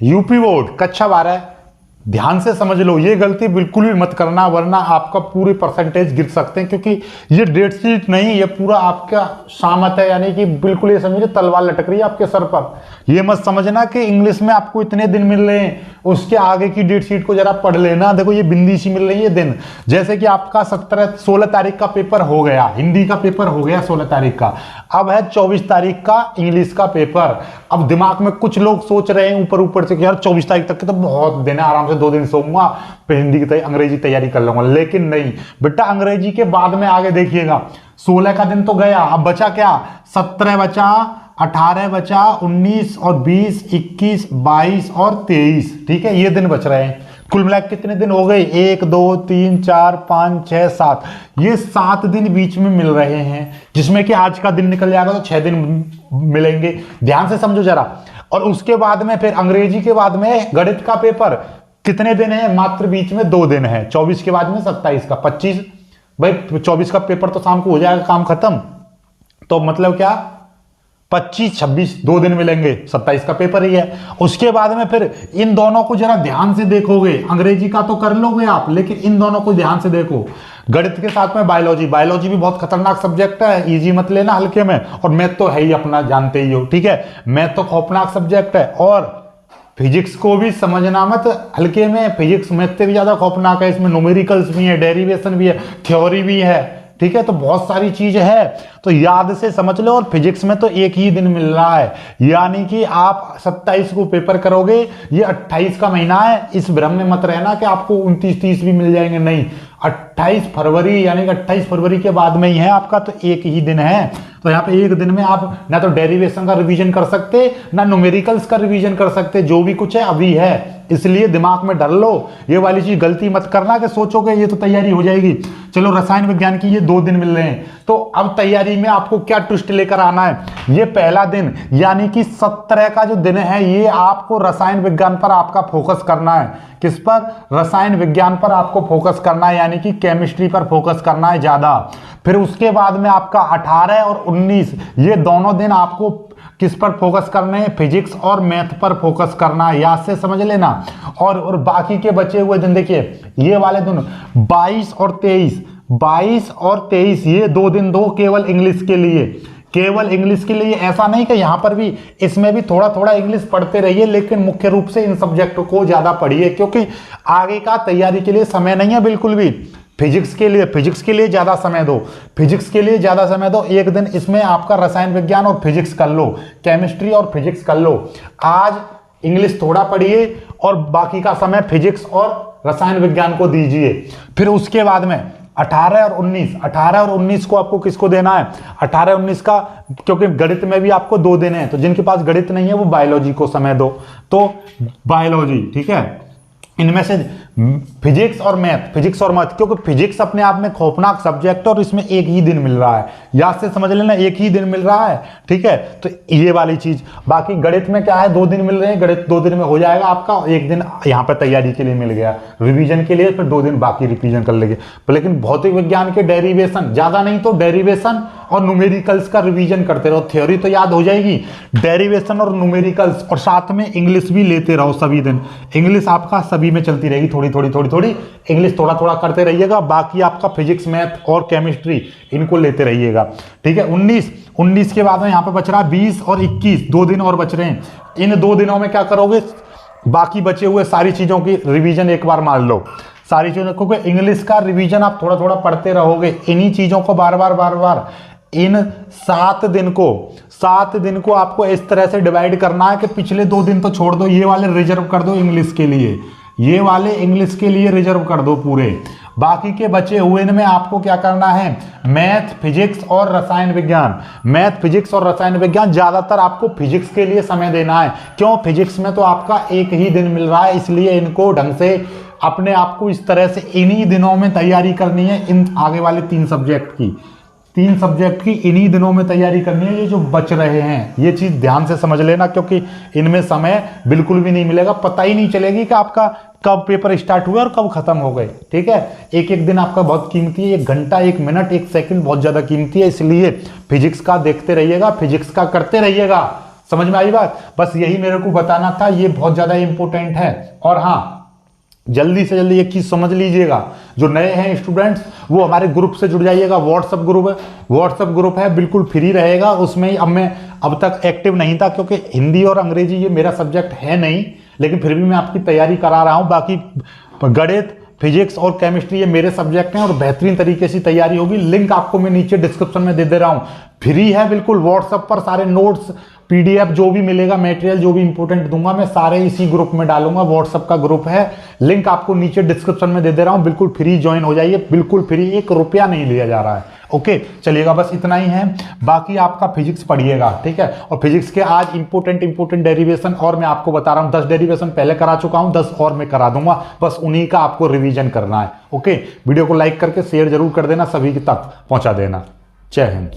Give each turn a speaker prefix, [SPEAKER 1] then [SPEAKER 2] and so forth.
[SPEAKER 1] UP board कक्षा 12, ध्यान से समझ लो, ये गलती बिल्कुल भी मत करना वरना आपका पूरे परसेंटेज गिर सकते हैं, क्योंकि ये डेट शीट नहीं, ये पूरा आपका शामत है, यानी कि बिल्कुल ये समझिए तलवार लटक रही है आपके सर पर। ये मत समझना कि इंग्लिश में आपको इतने दिन मिल रहे हैं, उसके आगे की डेट शीट को जरा पढ़ लेना। देखो ये बिंदी सी मिल रही है दिन, जैसे कि आपका 16 तारीख का पेपर हो गया, हिंदी का पेपर हो गया 16 तारीख का, अब है 24 तारीख का इंग्लिश का पेपर। अब दिमाग में कुछ लोग सोच रहे हैं ऊपर ऊपर से कि यार 24 तारीख तक के तो बहुत दिन है, आराम से 2 दिन सोऊंगा, फिर हिंदी की अंग्रेजी तैयारी कर लूंगा। लेकिन नहीं बेटा, अंग्रेजी के बाद में आगे देखिएगा, 16 का दिन तो गया, अब बचा क्या, 17 बचा, 18 बचा, 19 और 20, 21, 22 और 23, ठीक है, ये दिन बच रहे हैं। कुल मिला कितने दिन हो गए, 1 2 3 4 5 6 7, ये 7 दिन बीच में मिल रहे हैं, जिसमें कि आज का दिन निकल जाएगा तो 6 दिन मिलेंगे। ध्यान से समझो जरा। और उसके बाद में फिर अंग्रेजी के बाद में गणित का पेपर कितने दिन है, मात्र बीच में 2 दिन है, 24 के बाद में 27 का 25, भाई 24 का पेपर तो शाम को हो जाएगा, काम खत्म, तो मतलब क्या 25 26 2 दिन मिलेंगे, 27 का पेपर ही है। उसके बाद में फिर इन दोनों को जरा ध्यान से देखोगे, अंग्रेजी का तो कर लोगे आप, लेकिन इन दोनों को ध्यान से देखो। गणित के साथ में बायोलॉजी, बायोलॉजी भी बहुत खतरनाक सब्जेक्ट है, इजी मत लेना हल्के में, और मैथ तो है ही अपना, जानते ही हो, ठीक है, मैथ तो खौफनाक सब्जेक्ट है। और फिजिक्स को भी समझना मत हल्के में, फिजिक्स मैथ से भी ज्यादा खौफनाक है, इसमें न्यूमेरिकल्स भी है, डेरिवेशन भी है, थ्योरी भी है, ठीक है, तो बहुत सारी चीज है, तो याद से समझ लो। और फिजिक्स में तो एक ही दिन मिल रहा है, यानी कि आप 27 को पेपर करोगे, ये 28 का महीना है, इस भ्रम में मत रहना कि आपको 29 30 भी मिल जाएंगे, नहीं, 28 फरवरी, यानी कि 28 फरवरी के बाद में ही है आपका, तो एक ही दिन है। तो यहाँ पे एक दिन में आप ना तो डेरिवेशन का रिवीजन कर सकते, ना न्यूमेरिकल्स का रिवीजन कर सकते, जो भी कुछ है अभी है, इसलिए दिमाग में डाल लो। ये वाली चीज गलती मत करना कि सोचोगे ये तो तैयारी हो जाएगी। चलो रसायन विज्ञान की ये 2 दिन मिल रहे हैं, तो अब तैयारी में आपको क्या ट्विस्ट लेकर आना है, ये पहला दिन यानी कि 17 का जो दिन है, ये आपको रसायन विज्ञान पर आपका फोकस करना है। किस पर, रसायन विज्ञान पर आपको फोकस करना है, यानी कि केमिस्ट्री पर फोकस करना है ज्यादा। फिर उसके बाद में आपका 18 और 19, ये दोनों दिन आपको किस पर फोकस करने हैं, फिजिक्स और मैथ पर फोकस करना है, याद से समझ लेना। और बाकी के बचे हुए दिन देखिए, ये वाले दोनों 22 और 23, 22 और 23, ये 2 दिन दो केवल इंग्लिश के लिए, केवल इंग्लिश के लिए। ऐसा नहीं कि यहां पर भी, इसमें भी थोड़ा थोड़ा इंग्लिश पढ़ते रहिए, लेकिन मुख्य रूप से इन सब्जेक्ट को ज्यादा पढ़िए, क्योंकि आगे का तैयारी के लिए समय नहीं है बिल्कुल भी। फिजिक्स के लिए ज्यादा समय दो, फिजिक्स के लिए ज्यादा समय दो। एक दिन इसमें आपका रसायन विज्ञान और फिजिक्स कर लो, केमिस्ट्री और फिजिक्स कर लो। आज इंग्लिश थोड़ा पढ़िए और बाकी का समय फिजिक्स और रसायन विज्ञान को दीजिए। फिर उसके बाद में 18 और 19 को आपको किसको देना है, 18 19 का, क्योंकि गणित में भी आपको 2 दिन है, तो जिनके पास गणित नहीं है वो बायोलॉजी को समय दो, तो बायोलॉजी, ठीक है। इनमें से फिजिक्स और मैथ, क्योंकि फिजिक्स अपने आप में खौफनाक सब्जेक्ट है और इसमें एक ही दिन मिल रहा है, याद से समझ लेना, एक ही दिन मिल रहा है, ठीक है, तो ये वाली चीज। बाकी गणित में क्या है, 2 दिन मिल रहे हैं, गणित 2 दिन में हो जाएगा आपका, एक दिन यहाँ पर तैयारी के लिए मिल गया, रिवीजन के लिए, फिर 2 दिन बाकी रिवीजन कर लेंगे। लेकिन भौतिक विज्ञान के डेरिवेशन, ज्यादा नहीं तो डेरिवेशन और न्यूमेरिकल्स का रिवीजन करते रहो, थ्योरी तो याद हो जाएगी, डेरिवेशन और न्यूमेरिकल्स, और साथ में इंग्लिश भी लेते रहो सभी दिन। इंग्लिश आपका सभी में चलती रहेगी, थोड़ी थोड़ी इंग्लिश थोड़ा थोड़ा करते रहिएगा। बाकी आपका फिजिक्स मैथ और केमिस्ट्री इनको लेते रहिएगा, ठीक है। 19 के बाद में यहाँ पे बच रहा 20 और 21, 2 दिन और बच रहे हैं। इन 2 दिनों में क्या करोगे, बाकी बचे हुए सारी चीजों की रिवीजन एक बार मार लो, सारी चीजों, क्योंकि इंग्लिश का रिवीजन आप थोड़ा थोड़ा पढ़ते रहोगे, इन्हीं चीजों को बार बार इन 7 दिन को आपको इस तरह से डिवाइड करना है कि पिछले 2 दिन तो छोड़ दो, ये वाले रिजर्व कर दो इंग्लिश के लिए, ये वाले इंग्लिश के लिए रिजर्व कर दो पूरे। बाकी के बचे हुए में आपको क्या करना है, मैथ, फिजिक्स और रसायन विज्ञान, ज्यादातर आपको फिजिक्स के लिए समय देना है। क्यों, फिजिक्स में तो आपका एक ही दिन मिल रहा है, इसलिए इनको ढंग से अपने आप को इस तरह से इन्हीं दिनों में तैयारी करनी है। इन आगे वाले 3 सब्जेक्ट की इन्हीं दिनों में तैयारी करनी है, ये जो बच रहे हैं, ये चीज ध्यान से समझ लेना, क्योंकि इनमें समय बिल्कुल भी नहीं मिलेगा, पता ही नहीं चलेगी कि आपका कब पेपर स्टार्ट हुए और कब खत्म हो गए, ठीक है। एक एक दिन आपका बहुत कीमती है, 1 घंटा 1 मिनट 1 सेकंड बहुत ज्यादा कीमती है, इसलिए फिजिक्स का देखते रहिएगा, फिजिक्स का करते रहिएगा, समझ में आई बात? बस यही मेरे को बताना था, ये बहुत ज्यादा इंपॉर्टेंट है। और हाँ, जल्दी से जल्दी एक चीज समझ लीजिएगा, जो नए हैं स्टूडेंट्स वो हमारे ग्रुप से जुड़ जाइएगा। व्हाट्सएप ग्रुप है, व्हाट्सएप ग्रुप है, बिल्कुल फ्री रहेगा। उसमें ही अब तक एक्टिव नहीं था क्योंकि हिंदी और अंग्रेजी ये मेरा सब्जेक्ट है नहीं, लेकिन फिर भी मैं आपकी तैयारी करा रहा हूँ। बाकी गणित, फिजिक्स और केमिस्ट्री ये मेरे सब्जेक्ट हैं और बेहतरीन तरीके से तैयारी होगी। लिंक आपको मैं नीचे डिस्क्रिप्शन में दे दे रहा हूँ, फ्री है बिल्कुल। व्हाट्सएप पर सारे नोट्स, पीडीएफ जो भी मिलेगा, मटेरियल जो भी इंपॉर्टेंट दूंगा मैं सारे इसी ग्रुप में डालूंगा। व्हाट्सएप का ग्रुप है, लिंक आपको नीचे डिस्क्रिप्शन में दे दे रहा हूं, बिल्कुल फ्री ज्वाइन हो जाइए, बिल्कुल फ्री, 1 रुपया नहीं लिया जा रहा है। ओके, चलिएगा, बस इतना ही है। बाकी आपका फिजिक्स पढ़िएगा, ठीक है। और फिजिक्स के आज इंपॉर्टेंट डेरिवेशन और मैं आपको बता रहा हूं, 10 डेरिवेशन पहले करा चुका हूं, 10 और मैं करा दूंगा, बस उन्हीं का आपको रिवीजन करना है। ओके, वीडियो को लाइक करके शेयर जरूर कर देना, सभी तक पहुंचा देना। जय हिंद।